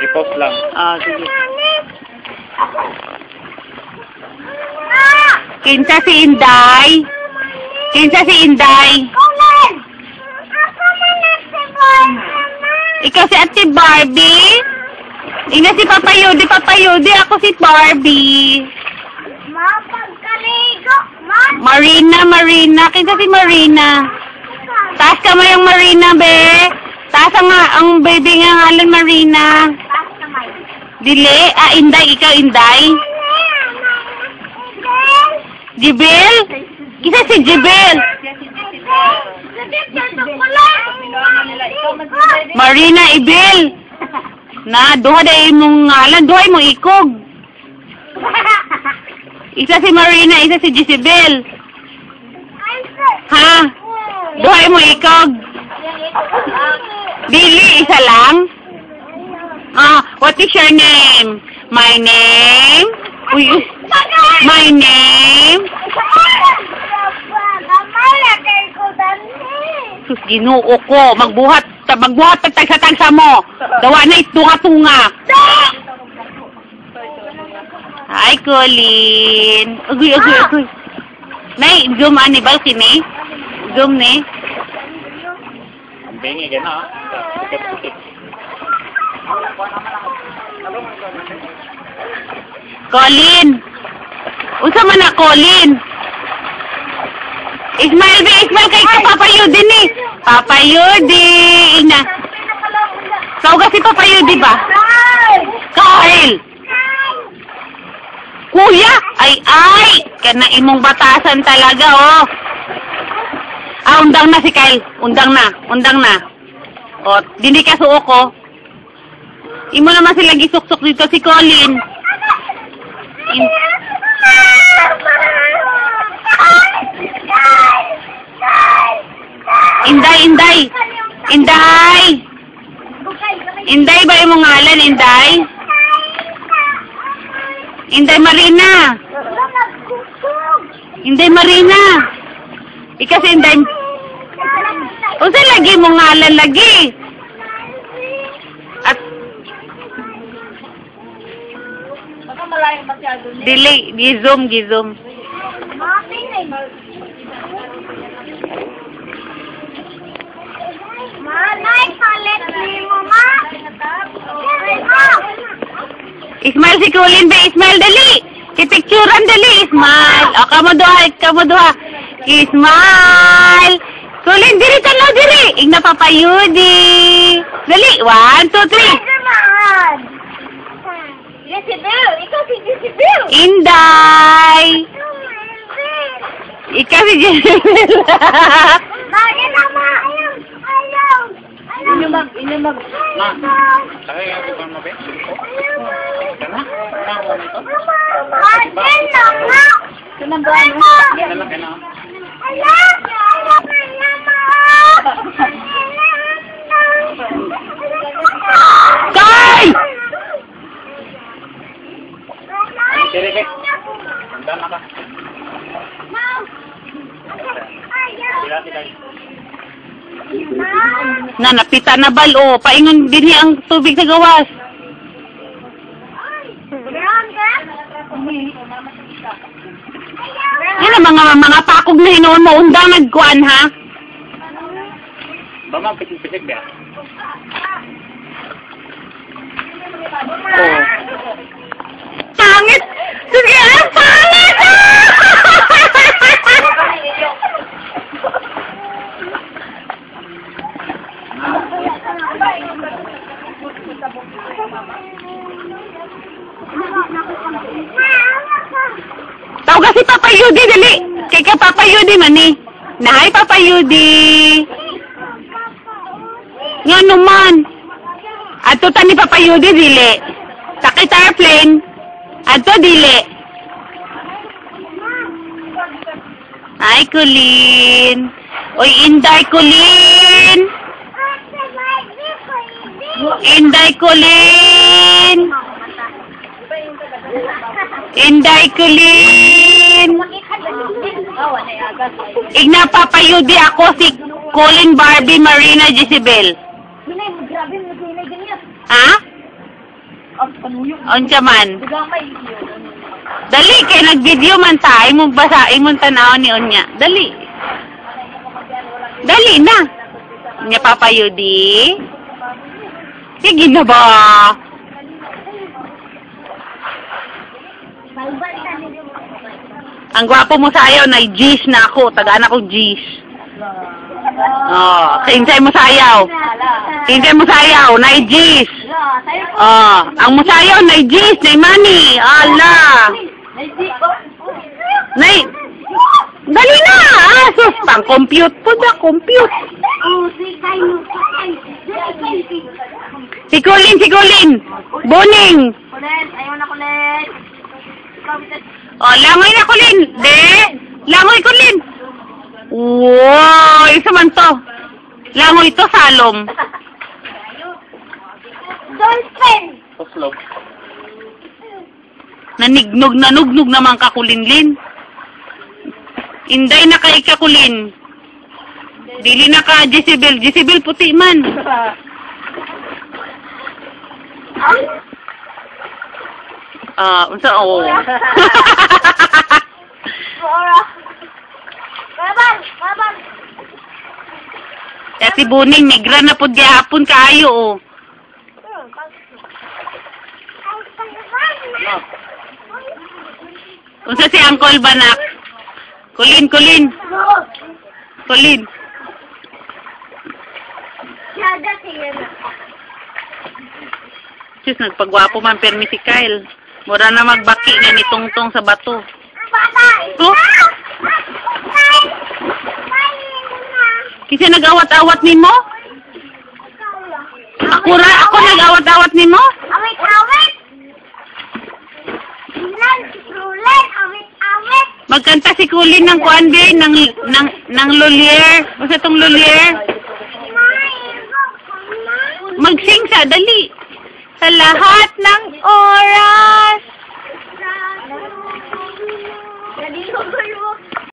I-post lang. Sige. Kinsa si Inday? Kinsa si Inday? Ikaw si Ate Barbie? Ina si Papa Yodi. Papa Yodi, ako si Barbie. Marina. Kinsa si Marina? Taas ka mo yung Marina, be. Taas ang baby nga ngalan Marina. Dili? Inday. Ikaw, Inday? Jibil? Kinsa si Jibil? Marina, Ibil. Na, duha day mong ngalan. Duha mong ikog. Isa si Marina, isa si Jezebel. Ha? Duhay mo ikog. Dili, isa lang? What is your name? My name? My name? Sus, Ginoo ko. Magbuhat tagsa-tagsa mo. Dawa na tunga-tunga. Hi, Colin. Agoy. Nay, zoom ani balcony. Zoom ni. Ang bengi ka na. Colin. Unsa man na Colin? Ismail kay Papa Yudi ni. Papa Yudi. Ina. Sauga si Papa Yudi ba? Kyle. Kuya, ay, kana imong batasan talaga, oh. Undang na si Kyle. Undang na. O, dindi ka suok, oh. Imo naman sila gisuk-suk dito si Colin. Inday ba imong ngalan, Inday? Inday Marina. Inday Marina. Ikaw si Inday. Unsa lagi mo ngalan lagi? At baka malayo masyado ni. Delay, gizom. Manay palit ni mo ma. Ismail si Colin ba? Ismail, dali! Kipicturan, dali, Ismail! O, kamo duha. Ismail! Colin, diri tanaw, diri! Igna papayudi! Dali, 1, 2, 3! Jezebel! Ikaw si Jezebel! Inday! Ikaw si Jezebel! Bakit naman? Ayaw! Ma, sakay nga ko kung mabe? Kana? Bakit naman? Kana na. Kay! Sige, handa na ka. Napita na balo. Paingon din ang tubig sa gawas. Yan ang mga pakog na hinoon mo. Undang nagkuhan, ha? Ba ma, pisig ba? Oh. Pangit! Sige, ang pangit! Tawag si Papa Yudi, dali. Kay ka Papa Yudi man eh. Nahay Papa Yudi. Nga naman. Ato ta ni Papa Yudi, dili. Sakit airplane. Ato, dili. Ay, Colin. Uy, Inday, Colin. Inday, Colin. Inday, Colin. Igna papayudi ako si Colin, Barbie, Marina, Jezebel. Ha? Unsa man. Dali kay nag-video man ta, imong basa, imong tanaw ni unya. Dali. Dali na. Nya Papa Yudi. Sige na ba? Ang gwapo mo sayaw, na G's na ako. Tagaan ako G's. Oh, kinsay mo sayaw. Kinsay mo sayaw, na G's. Oh, ang mo sayaw, na G's, na money. Ala. Nay, dali na. Sus, pang compute po na, compute. Si Colin. Boning. Ayaw na kulit. Oh, langoy na Colin. De, langoy Colin. Wow, isa man to. Langoy to, Salom. Dolphin. So slow. Nanugnog naman ka Kulinlin. Inday na kay Kakulin. Dili na ka Jezebel. Jezebel puti man. Unsa oh. Babal. Ya si Buning migra na pud gihapon kaayo oh. Unsa si Uncle Banak? Kulin. Sada siya na. Sus, nagpagwapo man permi si Kyle. Mura na magbaki nga ni Tungtong sa bato. Oh? Kasi nag-awat-awat nimo? Ako nag-awat-awat nimo? Awit. Rulen, awit. Magkanta si Kulin ng kuande ng Lolier. Basta tong Lolier. Magsing sa dali. Sa lahat ng